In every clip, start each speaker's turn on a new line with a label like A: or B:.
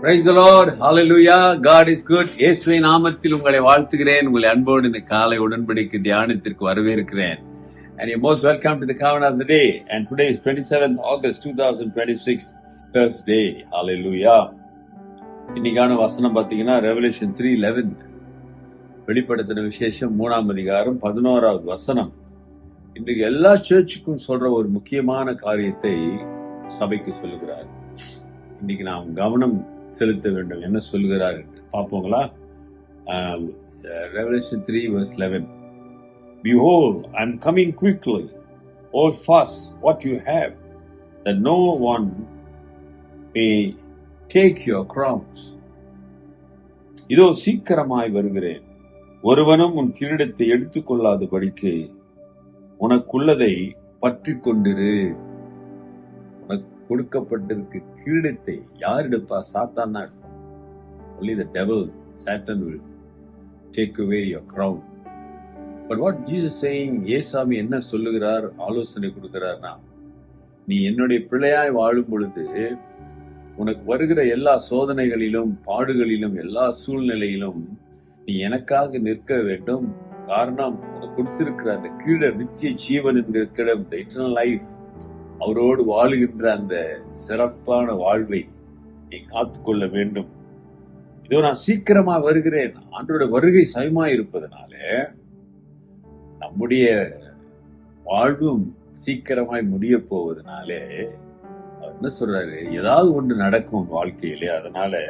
A: Praise the Lord. Hallelujah. God is good. இயேசுவின் நாமத்தில் உங்களை வாழ்த்துகிறேன். உங்களை அன்போடு இந்த காலை உடன்படிக்கை தியானத்திற்கு வரவேற்கிறேன். And you're most welcome to the Covenant of the Day. And today is 27th August 2026, Thursday. Hallelujah. இன்னைக்கான வசனம் பார்த்தீங்கன்னா Revelation 3:11. வெளிப்படுத்தின விசேஷம் 3ஆம் அதிகாரம் 11வது வசனம். இன்றைக்கு எல்லா சர்ச்சுக்கும் சொல்ற ஒரு முக்கியமான காரியத்தை சபைக்கு சொல்லுகிறார். இன்னைக்கு நாம் கவனம் செலுத்த வேண்டும். என்ன சொல்லுகிறார் என்று பார்ப்போங்களா? Revelation 3:11. Behold, I am coming quickly. Hold fast what you have, that no one may take your crowns. இதோ சீக்கிரமாய் வருகிறேன், ஒருவனும் உன் கிரீடத்தை எடுத்துக்கொள்ளாதபடிக்கு உனக்குள்ளதை பற்றி கொண்டிரு. உனக்கு கொடுக்கப்பட்டிருக்க கிரீடத்தை யார் எடுப்பா? சாத்தான் தான் எடுப்பான். Only the devil, Satan will take away your crown. But what Jesus saying, ஏசாமி என்ன சொல்லுகிறார், ஆலோசனை கொடுக்கிறார்னா, நீ என்னுடைய பிள்ளையாய் வாழும் பொழுது உனக்கு வருகிற எல்லா சோதனைகளிலும் பாடுகளிலும் எல்லா சூழ்நிலையிலும் நீ எனக்காக நிற்க வேண்டும். காரணம், உனக்கு கொடுத்திருக்கிற அந்த கிரீடம், நித்திய ஜீவன் என்கிற கிரீடம், the eternal life, அவரோடு வாழுகின்ற அந்த சிறப்பான வாழ்வை நீ காத்துக்கொள்ள வேண்டும். இதோ நான் சீக்கிரமா வருகிறேன். ஆண்டவருடைய வருகை சமயமாய் இருப்பதனால நம்முடைய வாழ்வும் சீக்கிரமாய் முடிய போவதனாலே அவர் என்ன சொல்றாரு, ஏதாவது ஒன்று நடக்கும் வாழ்க்கையிலே. அதனால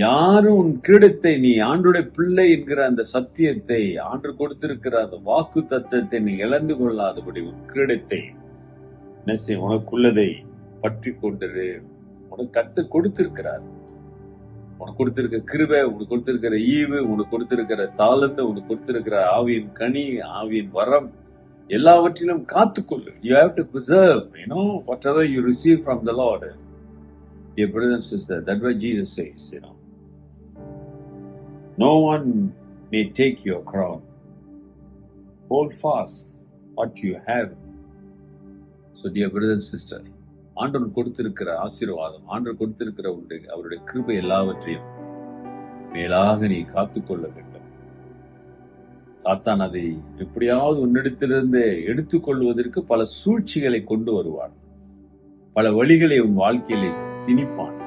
A: யாரும் உன் கிரீடத்தை, நீ ஆண்டுடைய பிள்ளை என்கிற அந்த சத்தியத்தை, ஆண்டு கொடுத்திருக்கிற அந்த வாக்கு தத்தத்தை நீ இழந்து கொள்ளாதபடி உன் கிரீடத்தை உனக்குள்ளதை பற்றி கொண்டிரு. உனக்கு கர்த்தர் கொடுத்திருக்கிறார். உனக்கு கொடுத்திருக்கிற கிருபை, உனக்கு கொடுத்திருக்கிற ஈவு, உனக்கு கொடுத்திருக்கிற தாளந்து, உனக்கு கொடுத்திருக்கிற ஆவியின் கனி, ஆவியின் வரம், எல்லாவற்றிலும் காத்துக்கொள்ளு. You have to preserve, whatever you receive from the Lord. Dear brothers and sisters, that's what Jesus says, No one may take your crown. Hold fast what you have. So dear brothers and sisters, ஆண்டவர் கொடுத்திருக்கிற ஆசீர்வாதம், ஆண்டவர் கொடுத்திருக்கிற அவருடைய கிருபை எல்லாவற்றையும் மேலாக நீ காத்துக்கொள்ள வேண்டும். சாத்தான் அதை எப்படியாவது உன்னிடத்திலிருந்து எடுத்துக்கொள்வதற்கு பல சூழ்ச்சிகளை கொண்டு வருவான். பல வழிகளை உன் வாழ்க்கையிலே திணிப்பான்.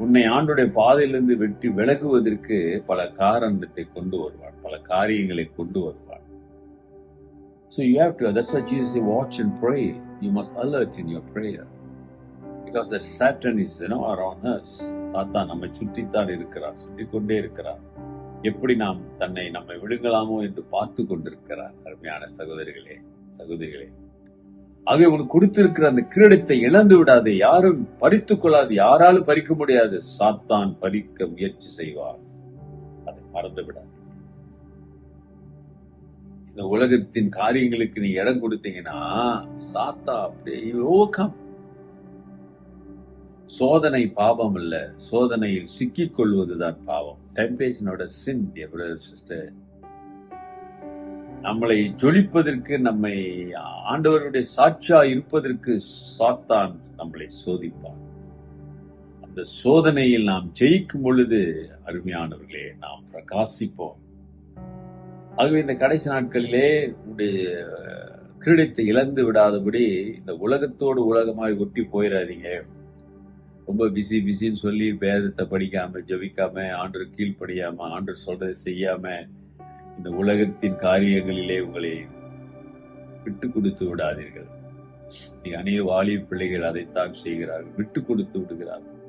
A: உன்னை ஆண்டவருடைய பாதையிலிருந்து வெட்டி விலகுவதற்கு பல காரணத்தை கொண்டு வருவான், பல காரியங்களை கொண்டு வருவான். So you have to, that's why Jesus said, watch and pray. You must alert in your prayer. Because that Satan is, around us. சாத்தான் நம்மை சுற்றித்தான் இருக்கிறார், சுற்றி கொண்டே இருக்கிறார். எப்படி நம்மை விடுங்கலாமோ என்று பார்த்து கொண்டிருக்கிறார். அருமையான சகோதரிகளே, சகோதரிகளே, ஆகவே உனக்கு கொடுத்திருக்கிற அந்த கிரீடத்தை இழந்து விடாதே. யாரும் பறித்துக் கொள்ளாது, யாராலும் பறிக்க முடியாது. சாத்தான் பறிக்க முயற்சி செய்வார், அதை மறந்து விடாது. இந்த உலகத்தின் காரியங்களுக்கு நீ இடம் கொடுத்தீங்கன்னா சாத்தா அப்படியே ஓகம். சோதனை பாவம் அல்ல, சோதனையில் சிக்கிக் கொள்வதுதான் பாவம். டெம்பேஷனோட சின், dear brother sister. நம்மளை ஜொலிப்பதற்கு, நம்மை ஆண்டவருடைய சாட்சியா இருப்பதற்கு சாத்தான் நம்மளை சோதிப்பான். அந்த சோதனையில் நாம் ஜெயிக்கும் பொழுது அருமையானவர்களே, நாம் பிரகாசிப்போம். ஆகவே இந்த கடைசி நாட்களிலே உடைய கிரீடத்தை இழந்து விடாதபடி இந்த உலகத்தோடு உலகமாய் ஒட்டி போயிடாதீங்க. ரொம்ப பிஸின்னு சொல்லி வேதத்தை படிக்காம, ஜெபிக்காம, ஆண்டவர் கீழ்ப்படியாம, ஆண்டவர் சொல்றதை செய்யாம இந்த உலகத்தின் காரியங்களிலே உங்களை விட்டு கொடுத்து விடாதீர்கள். நீ அநேக வாலிப பிள்ளைகள் அதைத்தான் செய்கிறார்கள், விட்டு கொடுத்து விடுகிறார்கள்.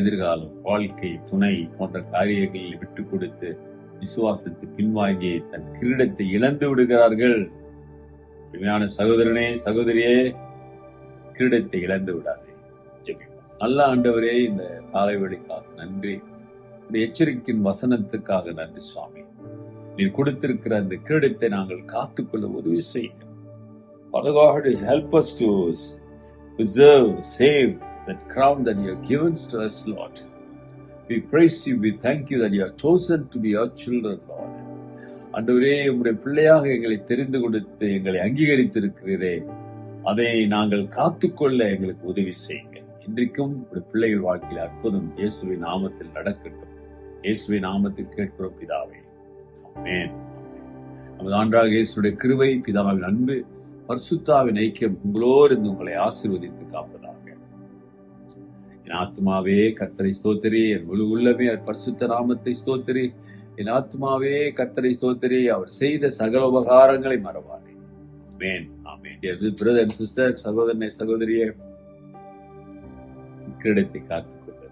A: எதிர்காலம், வாழ்க்கை, துணை போன்ற காரியங்களில் விட்டு கொடுத்து விசுவாசத்தை பின்வாங்கி தன் கிரீடத்தை இழந்து விடுகிறார்கள். உண்மையான சகோதரனே, சகோதரியே, கிரீடத்தை இழந்து விடாதே. ஜெபிப்போம். நல்ல ஆண்டவரே, இந்த காலை வேளைக்காக நன்றி. இந்த எச்சரிக்கையின் வசனத்துக்காக நன்றி சுவாமி. நீர் கொடுத்திருக்கிற அந்த கிரீடத்தை நாங்கள் காத்துக்கொள்ள உதவி செய்யுங்க. Father God, help us to preserve, save that crown that you have given to us, Lord. We praise you, we thank you that you are chosen to be your children, Lord. ஆண்டவரே, உம்முடைய பிள்ளையாக எங்களை தெரிந்து கொடுத்து எங்களை அங்கீகரித்திருக்கிறீரே, அதை நாங்கள் காத்துக்கொள்ள எங்களுக்கு உதவி செய்யுங்க. இன்றைக்கும் இப்படி பிள்ளைகள் வாழ்க்கையில் அற்புதம் இயேசுவின் நாமத்தில் நடக்கட்டும். இயேசுவின் நாமத்தில் கேட்கிறோம் பிதாவே, ஆமென். நமது ஆண்டவராகிய இயேசுவுடைய கிருபை, பிதாவின் அன்பு, பரிசுத்தாவின் ஐக்கியம் உங்களோடு இருந்து உங்களை ஆசீர்வதித்து காப்பதாக. என் ஆத்துமாவே கர்த்தரை ஸ்தோத்திரி, என் முழு உள்ளமே அவர் பரிசுத்த நாமத்தை ஸ்தோத்திரி. என் ஆத்துமாவே கர்த்தரை ஸ்தோத்திரி, அவர் செய்த சகல உபகாரங்களை மறவாதே. ஆமென், ஆமென். பிரதர் அண்ட் சிஸ்டர், சகோதரனை சகோதரியே, கிரீடத்தை காத்துக்கொள்வது.